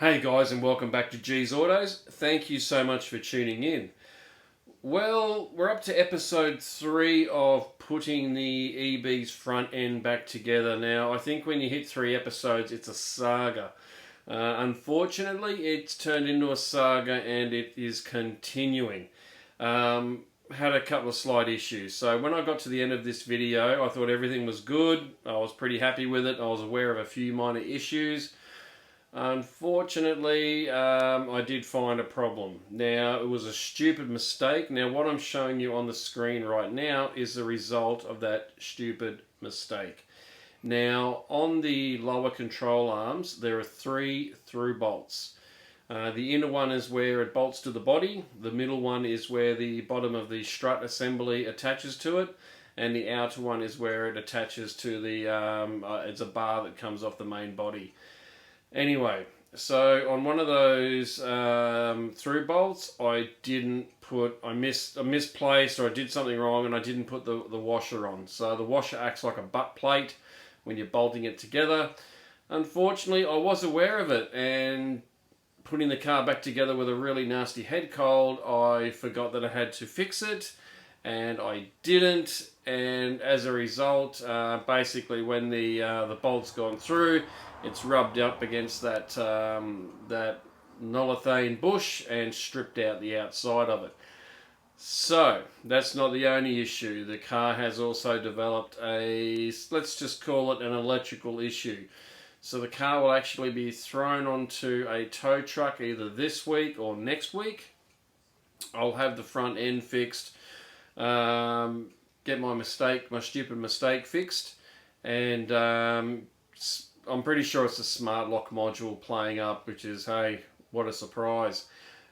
Hey guys, and welcome back to G's Autos. Thank you so much for tuning in. Well, we're up to episode 3 of putting the EB's front end back together. Now, I think when you hit 3 episodes, it's a saga. Unfortunately, it's turned into a saga and it is continuing. Had a couple of slight issues. So when I got to the end of this video, I thought everything was good. I was pretty happy with it. I was aware of a few minor issues. Unfortunately, I did find a problem. Now, it was a stupid mistake. Now, what I'm showing you on the screen right now is the result of that stupid mistake. Now, on the lower control arms, there are 3 through bolts. The inner one is where it bolts to the body. The middle one is where the bottom of the strut assembly attaches to it. And the outer one is where it attaches to the, it's a bar that comes off the main body. Anyway, so on one of those through bolts, I misplaced, or I did something wrong, and I didn't put the washer on. So the washer acts like a butt plate when you're bolting it together. Unfortunately, I was aware of it, and putting the car back together with a really nasty head cold, I forgot that I had to fix it, and I didn't. And as a result, basically when the bolt's gone through, it's rubbed up against that that polyurethane bush and stripped out the outside of it. So that's not the only issue. The car has also developed a, let's just call it an electrical issue. So the car will actually be thrown onto a tow truck either this week or next week. I'll have the front end fixed, get my stupid mistake fixed, and I'm pretty sure it's a smart lock module playing up, which is, hey, what a surprise.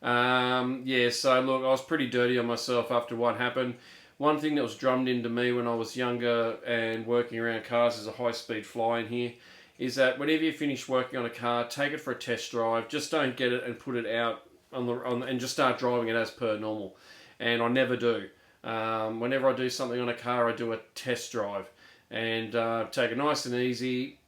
Yeah, so look, I was pretty dirty on myself after what happened. One thing that was drummed into me when I was younger and working around cars as a high-speed fly in here is that whenever you finish working on a car, take it for a test drive. Just don't get it and put it out and just start driving it as per normal. And I never do. Whenever I do something on a car, I do a test drive and take it nice and easy.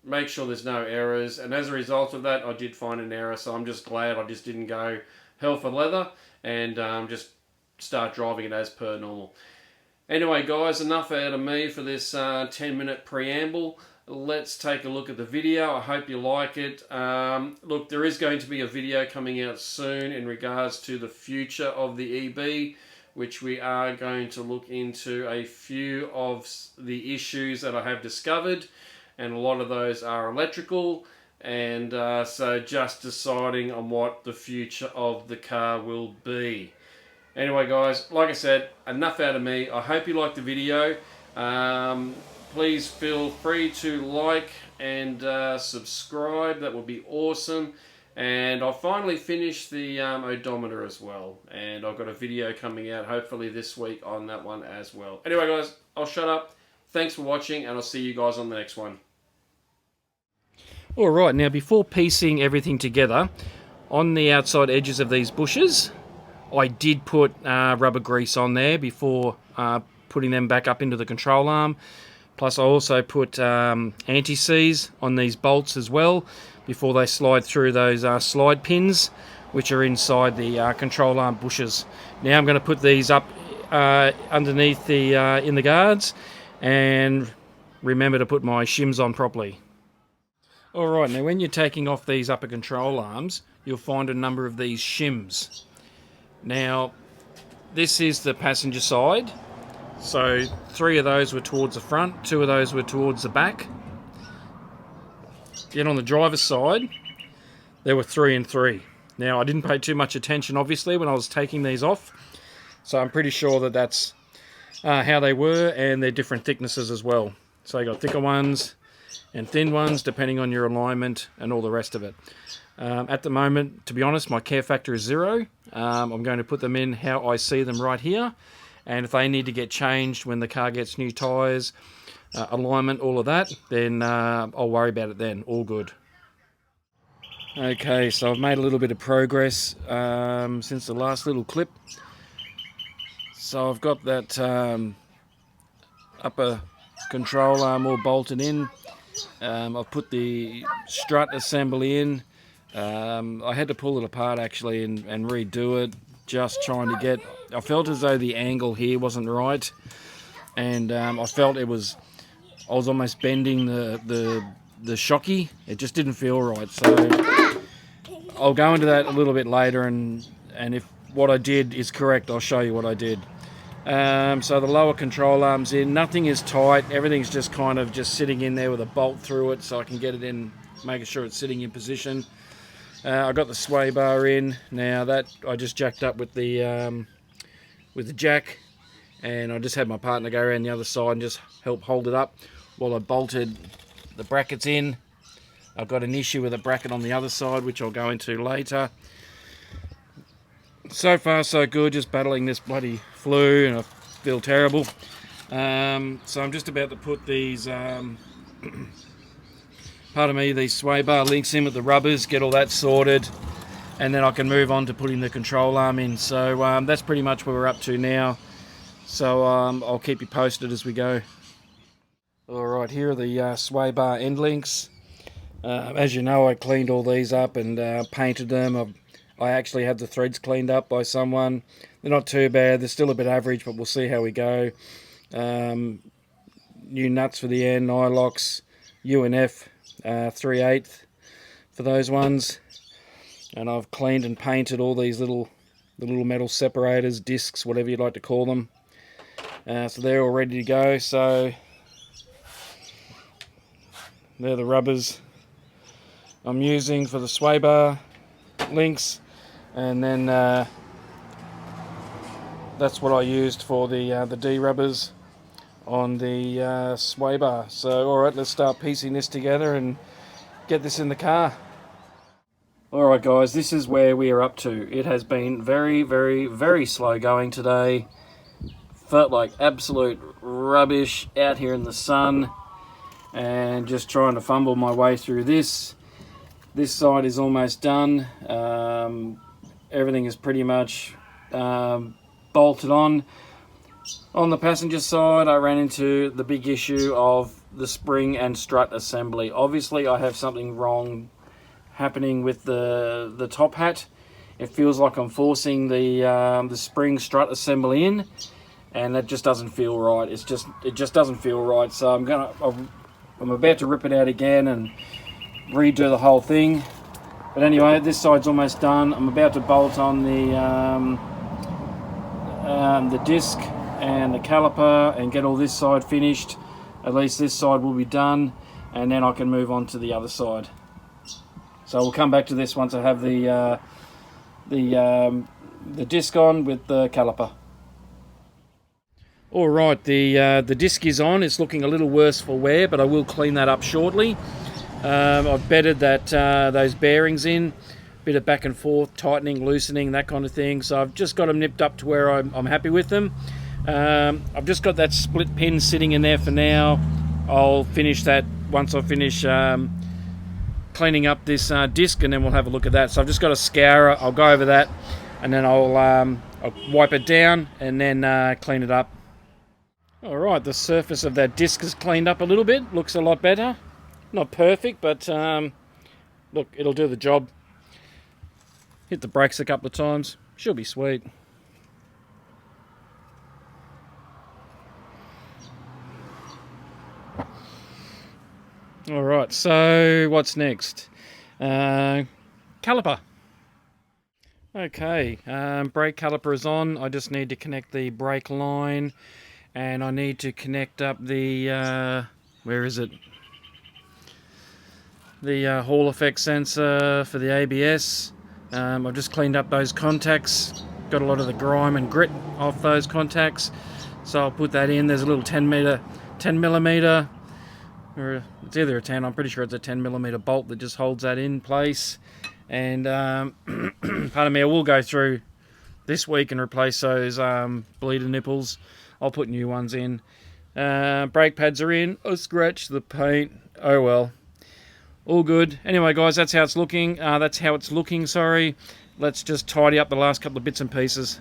Make sure there's no errors, and as a result of that, I did find an error, so I'm just glad I just didn't go hell for leather and just start driving it as per normal. Anyway, guys, enough out of me for this 10-minute preamble. Let's take a look at the video. I hope you like it. Look, there is going to be a video coming out soon in regards to the future of the EB, which we are going to look into a few of the issues that I have discovered. And a lot of those are electrical, and so just deciding on what the future of the car will be. Anyway, guys, like I said, enough out of me. I hope you liked the video. Please feel free to like and subscribe. That would be awesome. And I finally finished the odometer as well, and I've got a video coming out hopefully this week on that one as well. Anyway, guys, I'll shut up. Thanks for watching, and I'll see you guys on the next one. Alright, now before piecing everything together, on the outside edges of these bushes, I did put rubber grease on there before putting them back up into the control arm. Plus I also put anti-seize on these bolts as well before they slide through those slide pins which are inside the control arm bushes. Now I'm going to put these up underneath the in the guards, and remember to put my shims on properly. Alright, now when you're taking off these upper control arms, you'll find a number of these shims. Now, this is the passenger side. So 3 of those were towards the front, 2 of those were towards the back. Then on the driver's side, there were 3 and 3. Now, I didn't pay too much attention, obviously, when I was taking these off. So I'm pretty sure that that's how they were, and they're different thicknesses as well. So you got thicker ones and thin ones, depending on your alignment and all the rest of it. At the moment, to be honest, my care factor is 0. I'm going to put them in how I see them right here. And if they need to get changed when the car gets new tyres, alignment, all of that, then I'll worry about it then. All good. Okay, so I've made a little bit of progress since the last little clip. So I've got that upper control arm all bolted in. I've put the strut assembly in, I had to pull it apart actually and redo it, just trying to get, I felt as though the angle here wasn't right, and I felt I was almost bending the shocky. It just didn't feel right, so I'll go into that a little bit later, and if what I did is correct, I'll show you what I did. So the lower control arm's in, nothing is tight, everything's just kind of just sitting in there with a bolt through it so I can get it in, making sure it's sitting in position. I got the sway bar in. Now that I just jacked up with the jack, and I just had my partner go around the other side and just help hold it up while I bolted the brackets in. I've got an issue with a bracket on the other side, which I'll go into later. So far so good, just battling this bloody flu, and I feel terrible. So I'm just about to put these these sway bar links in with the rubbers, get all that sorted, and then I can move on to putting the control arm in. So that's pretty much where we're up to now. So I'll keep you posted as we go. Alright, here are the sway bar end links. As you know, I cleaned all these up and painted them. I actually had the threads cleaned up by someone. They're not too bad, they're still a bit average, but we'll see how we go. New nuts for the end, eye locks, UNF 3/8 for those ones, and I've cleaned and painted all these little metal separators, discs, whatever you'd like to call them. So they're all ready to go. So they're the rubbers I'm using for the sway bar links, and then that's what I used for the D rubbers on the sway bar. So alright, let's start piecing this together and get this in the car. Alright guys, this is where we are up to. It has been very, very, very slow going today. Felt like absolute rubbish out here in the sun, and just trying to fumble my way through this. This side is almost done. Everything is pretty much bolted on. On the passenger side, I ran into the big issue of the spring and strut assembly. Obviously, I have something wrong happening with the top hat. It feels like I'm forcing the spring strut assembly in, and that just doesn't feel right. It just doesn't feel right. So I'm about to rip it out again and redo the whole thing. But anyway, this side's almost done. I'm about to bolt on the disc and the caliper and get all this side finished. At least this side will be done, and then I can move on to the other side. So we'll come back to this once I have the disc on with the caliper. All right, the disc is on. It's looking a little worse for wear, but I will clean that up shortly. I've bedded those bearings in, bit of back and forth, tightening, loosening, that kind of thing. So I've just got them nipped up to where I'm happy with them. I've just got that split pin sitting in there for now. I'll finish that once I finish cleaning up this disc, and then we'll have a look at that. So I've just got a scourer. I'll go over that, and then I'll wipe it down and then clean it up. All right, the surface of that disc is cleaned up a little bit. Looks a lot better. Not perfect, but look, it'll do the job. Hit the brakes a couple of times. She'll be sweet. All right, so what's next? Caliper. Okay, brake caliper is on. I just need to connect the brake line, and I need to connect up the where is it? The Hall effect sensor for the ABS. I've just cleaned up those contacts, got a lot of the grime and grit off those contacts, so I'll put that in. There's a little 10 millimeter, or it's either a 10, I'm pretty sure it's a 10 millimeter bolt that just holds that in place. And pardon me, I will go through this week and replace those bleeder nipples. I'll put new ones in. Brake pads are in. I scratched the paint. Oh well. All good. Anyway, guys, that's how it's looking. Sorry. Let's just tidy up the last couple of bits and pieces.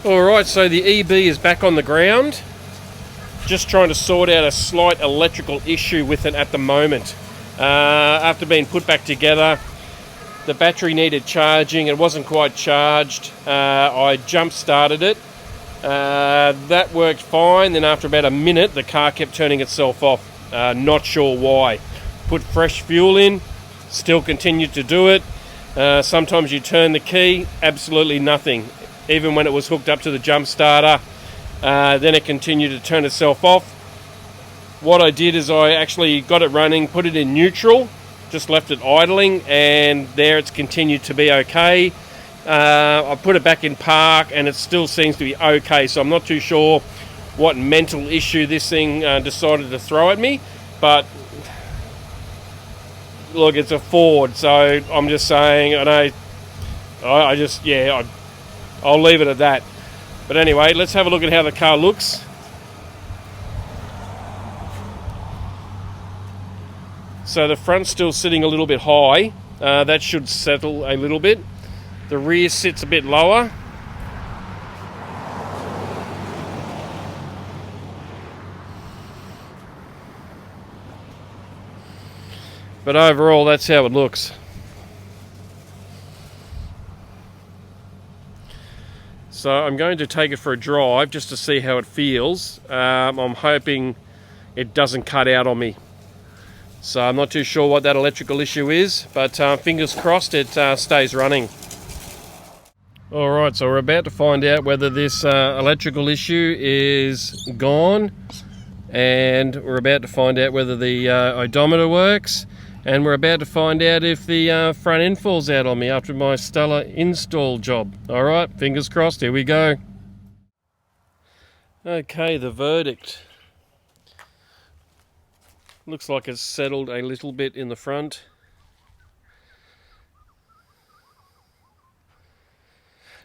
Alright, so the EB is back on the ground. Just trying to sort out a slight electrical issue with it at the moment. After being put back together, the battery needed charging. It wasn't quite charged. I jump started it. That worked fine. Then after about a minute, the car kept turning itself off. Not sure why. Put fresh fuel in, still continued to do it. Sometimes you turn the key, absolutely nothing. Even when it was hooked up to the jump starter, then it continued to turn itself off. What I did is I actually got it running, put it in neutral, just left it idling, and there it's continued to be okay. I put it back in park and it still seems to be okay, so I'm not too sure what mental issue this thing decided to throw at me, but look, it's a Ford, so I'm just saying, I'll leave it at that. But anyway, let's have a look at how the car looks. So the front's still sitting a little bit high. That should settle a little bit. The rear sits a bit lower. But overall, that's how it looks. So I'm going to take it for a drive just to see how it feels. I'm hoping it doesn't cut out on me. So I'm not too sure what that electrical issue is, but fingers crossed it stays running. Alright, so we're about to find out whether this electrical issue is gone, and we're about to find out whether the odometer works, and we're about to find out if the front end falls out on me after my stellar install job. Alright, fingers crossed, here we go. Okay, the verdict. Looks like it's settled a little bit in the front.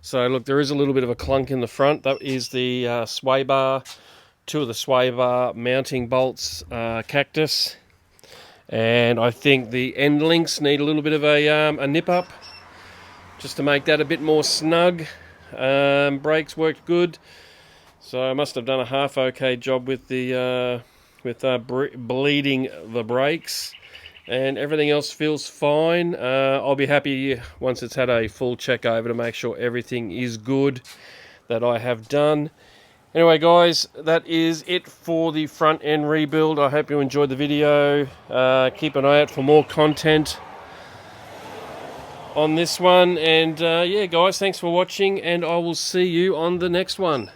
So look, there is a little bit of a clunk in the front. That is the sway bar, two of the sway bar mounting bolts, cactus. And I think the end links need a little bit of a nip up, just to make that a bit more snug. Brakes worked good. So I must have done a half okay job with the bleeding the brakes, and everything else feels fine. I'll be happy once it's had a full check over to make sure everything is good that I have done. Anyway guys, that is it for the front end rebuild. I hope you enjoyed the video. Keep an eye out for more content on this one, and yeah guys, thanks for watching, and I will see you on the next one.